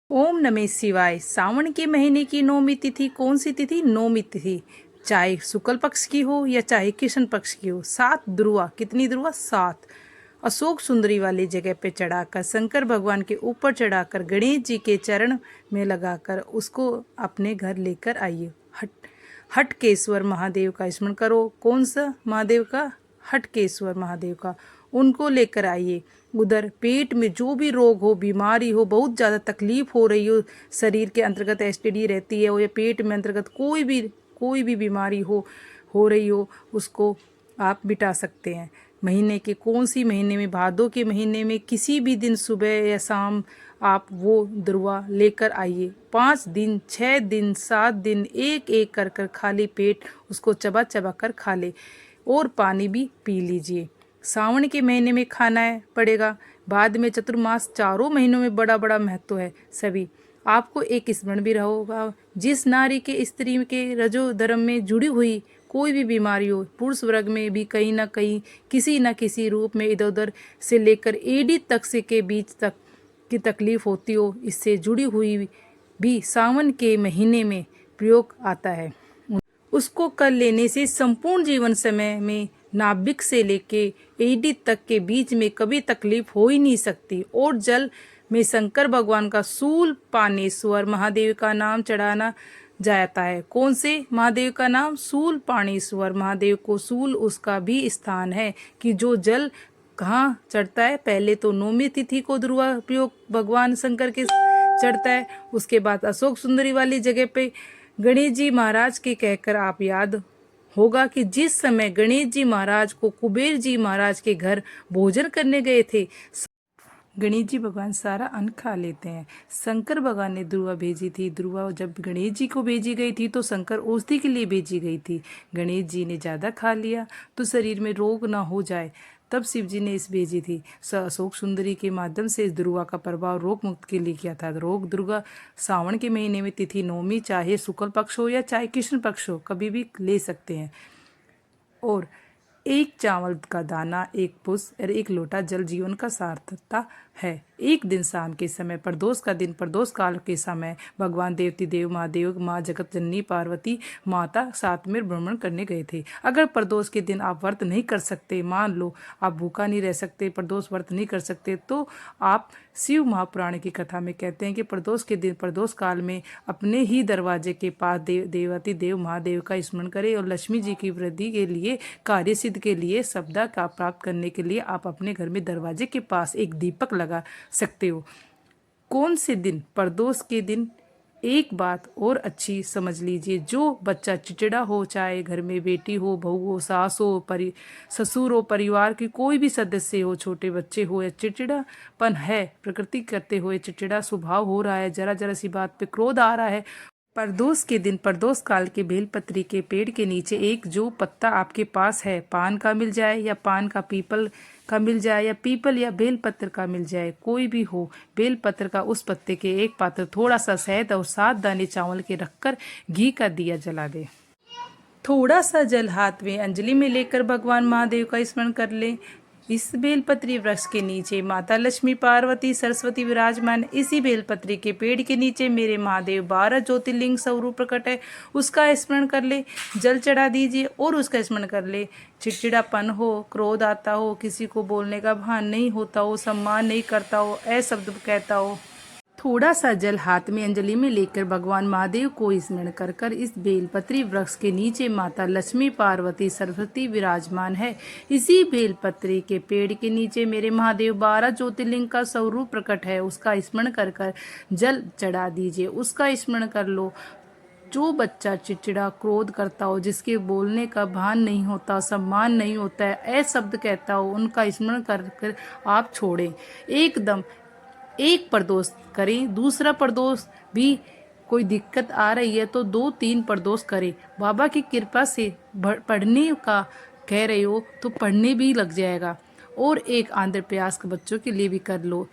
ओम नमः शिवाय। सावन के महीने की नौमी तिथि कौन सी तिथि? नौमी तिथि। चाहे शुक्ल पक्ष की हो या चाहे कृष्ण पक्ष की हो, 7 ध्रुवा। कितनी ध्रुवा? 7। अशोक सुंदरी वाली जगह पे चढ़ाकर, शंकर भगवान के ऊपर चढ़ाकर, गणेश जी के चरण में लगाकर उसको अपने घर लेकर आइए। हटकेश्वर महादेव का स्मरण करो। कौन सा महादेव का? हटकेश्वर महादेव का। उनको लेकर आइए। उधर पेट में जो भी रोग हो, बीमारी हो, बहुत ज़्यादा तकलीफ हो रही हो, शरीर के अंतर्गत एसटीडी रहती है, या पेट में अंतर्गत कोई भी बीमारी हो रही हो, उसको आप मिटा सकते हैं। महीने के कौन सी महीने में? भादों के महीने में किसी भी दिन सुबह या शाम आप वो दरवा लेकर आइए। 5 दिन, 6 दिन, 7 दिन एक एक कर कर खाली पेट उसको चबा चबा कर खा ले, और पानी भी पी लीजिए। सावन के महीने में खाना पड़ेगा। बाद में चतुर्मास, चारों महीनों में बड़ा बड़ा महत्व है सभी। आपको एक स्मरण भी रहोगा, जिस नारी के, स्त्री के रजो धर्म में जुड़ी हुई कोई भी बीमारी हो, पुरुष वर्ग में भी कहीं ना कहीं किसी न किसी रूप में इधर उधर से लेकर एडी तक से के बीच तक की तकलीफ होती हो, इससे जुड़ी हुई भी सावन के महीने में प्रयोग आता है। उसको कर लेने से संपूर्ण जीवन समय में नाभिक से लेके एडी तक के बीच में कभी तकलीफ हो ही नहीं सकती। और जल में शंकर भगवान का सूल पानेश्वर महादेव का नाम चढ़ाना जाता है। कौन से महादेव का नाम? सूल पानेश्वर महादेव को सूल उसका भी स्थान है कि जो जल कहाँ चढ़ता है। पहले तो नौमी तिथि को ध्रुवा प्रयोग भगवान शंकर के चढ़ता है। उसके बाद अशोक सुंदरी वाली जगह पे गणेश जी महाराज के कहकर आप याद होगा कि जिस समय गणेश जी महाराज को कुबेर जी महाराज के घर भोजन करने गए थे, गणेश जी भगवान सारा अन्न खा लेते हैं। शंकर भगवान ने ध्रुवा भेजी थी। ध्रुवा जब गणेश जी को भेजी गई थी तो शंकर औषधि के लिए भेजी गई थी। गणेश जी ने ज़्यादा खा लिया तो शरीर में रोग ना हो जाए, तब शिव जी ने इस भेजी थी। अशोक सुंदरी के माध्यम से इस ध्रुवा का प्रभाव रोग मुक्त के लिए किया था। रोग दुर्गा सावन के महीने में तिथि नौमी, चाहे शुक्ल पक्ष हो या चाहे कृष्ण पक्ष हो, कभी भी ले सकते हैं। और एक चावल का दाना, एक पुष्प और एक लोटा जल जीवन का सार्थकता है। एक दिन शाम के समय, प्रदोष का दिन, प्रदोष काल के समय भगवान देवती देव महादेव, माँ जगत जननी पार्वती माता साथ में भ्रमण करने गए थे। अगर प्रदोष के दिन आप व्रत नहीं कर सकते, मान लो आप भूखा नहीं रह सकते, प्रदोष व्रत नहीं कर सकते, तो आप शिव महापुराण की कथा में कहते हैं कि प्रदोष के दिन, प्रदोष काल में अपने ही दरवाजे के पास देवती देव महादेव का स्मरण करें, और लक्ष्मी जी की वृद्धि के लिए, कार्य सिद्ध के लिए, शब्द का प्राप्त करने के लिए आप अपने घर में दरवाजे के पास एक दीपक लगा सकते हो। कौन से दिन? प्रदोष के दिन। एक बात और अच्छी समझ लीजिए, जो बच्चा चिड़चिड़ा हो, चाहे घर में बेटी हो, बहू हो, सास हो, ससुर हो, परिवार के कोई भी सदस्य हो, छोटे बच्चे हो, या चिड़चिड़ापन है, प्रकृति करते हुए चिड़चिड़ा स्वभाव हो रहा है, जरा जरा सी बात पे क्रोध आ रहा है, प्रदोष के दिन, प्रदोष काल के बेलपत्री के पेड़ के नीचे एक जो पत्ता आपके पास है, पान का मिल जाए या पान का, पीपल का मिल जाए या पीपल या बेलपत्र का मिल जाए, कोई भी हो, बेलपत्र का उस पत्ते के एक पात्र, थोड़ा सा शहद और 7 दाने चावल के रखकर घी का दिया जला दे। थोड़ा सा जल हाथ में अंजलि में लेकर भगवान महादेव का स्मरण कर ले। इस बेलपत्री वृक्ष के नीचे माता लक्ष्मी, पार्वती, सरस्वती विराजमान। इसी बेलपत्री के पेड़ के नीचे मेरे महादेव 12 ज्योतिर्लिंग स्वरूप प्रकट है, उसका स्मरण कर ले। जल चढ़ा दीजिए और उसका स्मरण कर ले। चिड़चिड़ापन हो, क्रोध आता हो, किसी को बोलने का भान नहीं होता हो, सम्मान नहीं करता हो, अशब्द कहता हो, थोड़ा सा जल हाथ में अंजलि में लेकर भगवान महादेव को स्मरण कर कर इस बेलपत्री वृक्ष के नीचे माता लक्ष्मी, पार्वती, सरस्वती विराजमान है। इसी बेलपत्री के पेड़ के नीचे मेरे महादेव 12 ज्योतिर्लिंग का स्वरूप प्रकट है, उसका स्मरण कर कर जल चढ़ा दीजिए, उसका स्मरण कर लो। जो बच्चा चिड़चिड़ा, क्रोध करता हो, जिसके बोलने का भान नहीं होता, सम्मान नहीं होता है, अशब्द कहता हो, उनका स्मरण कर कर आप छोड़ें एकदम। एक प्रदोष करें, दूसरा प्रदोष भी कोई दिक्कत आ रही है तो 2-3 प्रदोष करें। बाबा की कृपा से पढ़ने का कह रहे हो तो पढ़ने भी लग जाएगा। और एक आंध्र प्रयास के बच्चों के लिए भी कर लो,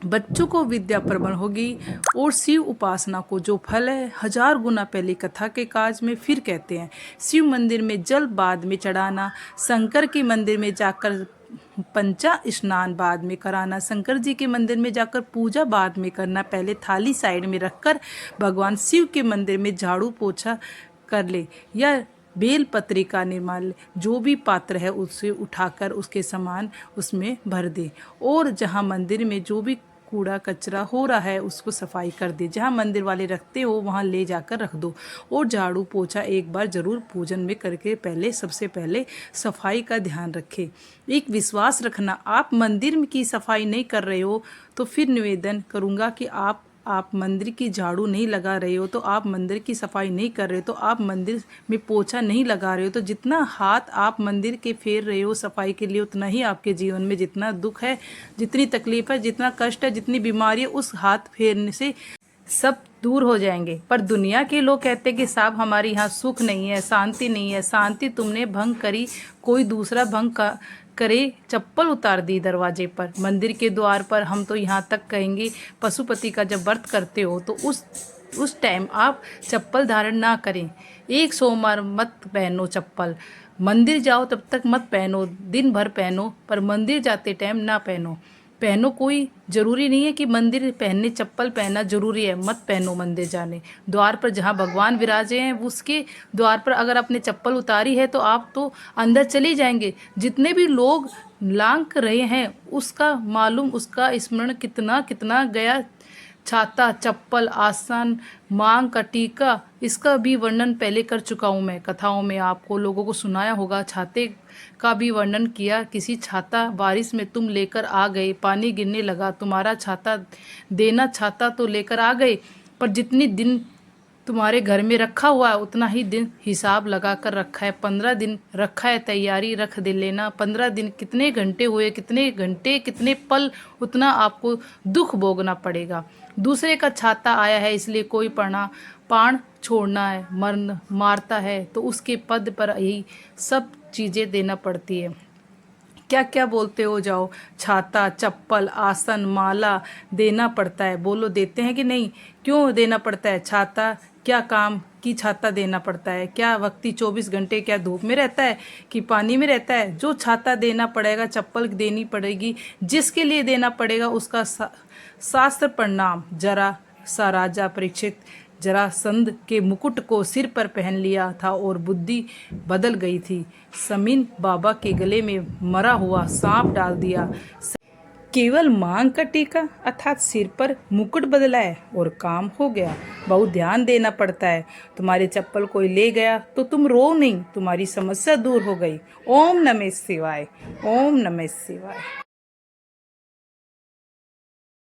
बच्चों को विद्या प्रबल होगी। और शिव उपासना को जो फल है 1000 गुना पहले कथा के काज में फिर कहते हैं। शिव मंदिर में जल बाद में चढ़ाना, शंकर के मंदिर में जाकर पंचा स्नान बाद में कराना। शंकर जी के मंदिर में जाकर पूजा बाद में करना। पहले थाली साइड में रखकर भगवान शिव के मंदिर में झाड़ू पोछा कर ले या बेल पत्री का निर्माण, जो भी पात्र है उससे उठाकर उसके सामान उसमें भर दे और जहाँ मंदिर में जो भी कूड़ा कचरा हो रहा है उसको सफाई कर दे। जहाँ मंदिर वाले रखते हो वहाँ ले जाकर रख दो और झाड़ू पोछा एक बार ज़रूर पूजन में करके पहले सबसे पहले सफाई का ध्यान रखें। एक विश्वास रखना, आप मंदिर की सफाई नहीं कर रहे हो तो फिर निवेदन करूँगा कि आप मंदिर की झाड़ू नहीं लगा रहे हो, तो आप मंदिर की सफाई नहीं कर रहे हो, तो आप मंदिर में पोछा नहीं लगा रहे हो, तो जितना हाथ आप मंदिर के फेर रहे हो सफाई के लिए उतना ही आपके जीवन में जितना दुख है, जितनी तकलीफ है, जितना कष्ट है, जितनी बीमारी है, उस हाथ फेरने से सब दूर हो जाएंगे। पर दुनिया के लोग कहते हैं कि साहब हमारे यहाँ सुख नहीं है, शांति नहीं है। शांति तुमने भंग करी, कोई दूसरा भंग करे, चप्पल उतार दी दरवाजे पर, मंदिर के द्वार पर। हम तो यहाँ तक कहेंगे पशुपति का जब व्रत करते हो तो उस टाइम आप चप्पल धारण ना करें। एक सोमवार मत पहनो चप्पल, मंदिर जाओ तब तक मत पहनो, दिन भर पहनो, पर मंदिर जाते टाइम ना पहनो। कोई ज़रूरी नहीं है कि मंदिर पहनने चप्पल पहनना ज़रूरी है, मत पहनो मंदिर जाने। द्वार पर जहाँ भगवान विराजे हैं उसके द्वार पर अगर आपने चप्पल उतारी है तो आप तो अंदर चले जाएंगे। जितने भी लोग लांघ रहे हैं उसका मालूम, उसका स्मरण कितना कितना गया। छाता, चप्पल, आसन, मांग का टीका, इसका भी वर्णन पहले कर चुका हूँ मैं कथाओं में, आपको लोगों को सुनाया होगा। छाते का भी वर्णन किया। किसी छाता बारिश में तुम लेकर आ गए, पानी गिरने लगा, तुम्हारा छाता देना छाता तो लेकर आ गए, पर जितनी दिन तुम्हारे घर में रखा हुआ है उतना ही दिन हिसाब लगा कर रखा है। 15 दिन रखा है, तैयारी रख दे लेना। 15 दिन कितने घंटे हुए, कितने घंटे कितने पल, उतना आपको दुख भोगना पड़ेगा। दूसरे का छाता आया है इसलिए कोई प्राण छोड़ना है, मरण मारता है तो उसके पद पर यही सब चीज़ें देना पड़ती है। क्या क्या बोलते हो जाओ, छाता, चप्पल, आसन, माला देना पड़ता है। बोलो देते हैं कि नहीं? क्यों देना पड़ता है? छाता क्या काम की छाता देना पड़ता है? क्या व्यक्ति 24 घंटे क्या धूप में रहता है कि पानी में रहता है? जो छाता देना पड़ेगा, चप्पल देनी पड़ेगी, जिसके लिए देना पड़ेगा उसका शास्त्र प्रणाम। जरा सा राजा परीक्षित जरासंध के मुकुट को सिर पर पहन लिया था और बुद्धि बदल गई थी। समीन बाबा के गले में मरा हुआ सांप डाल दिया। केवल मांग का टीका अर्थात सिर पर मुकुट बदला है और काम हो गया। बहुत ध्यान देना पड़ता है। तुम्हारी चप्पल कोई ले गया तो तुम रो नहीं, तुम्हारी समस्या दूर हो गई। ओम नमः शिवाय, ओम नमः शिवाय।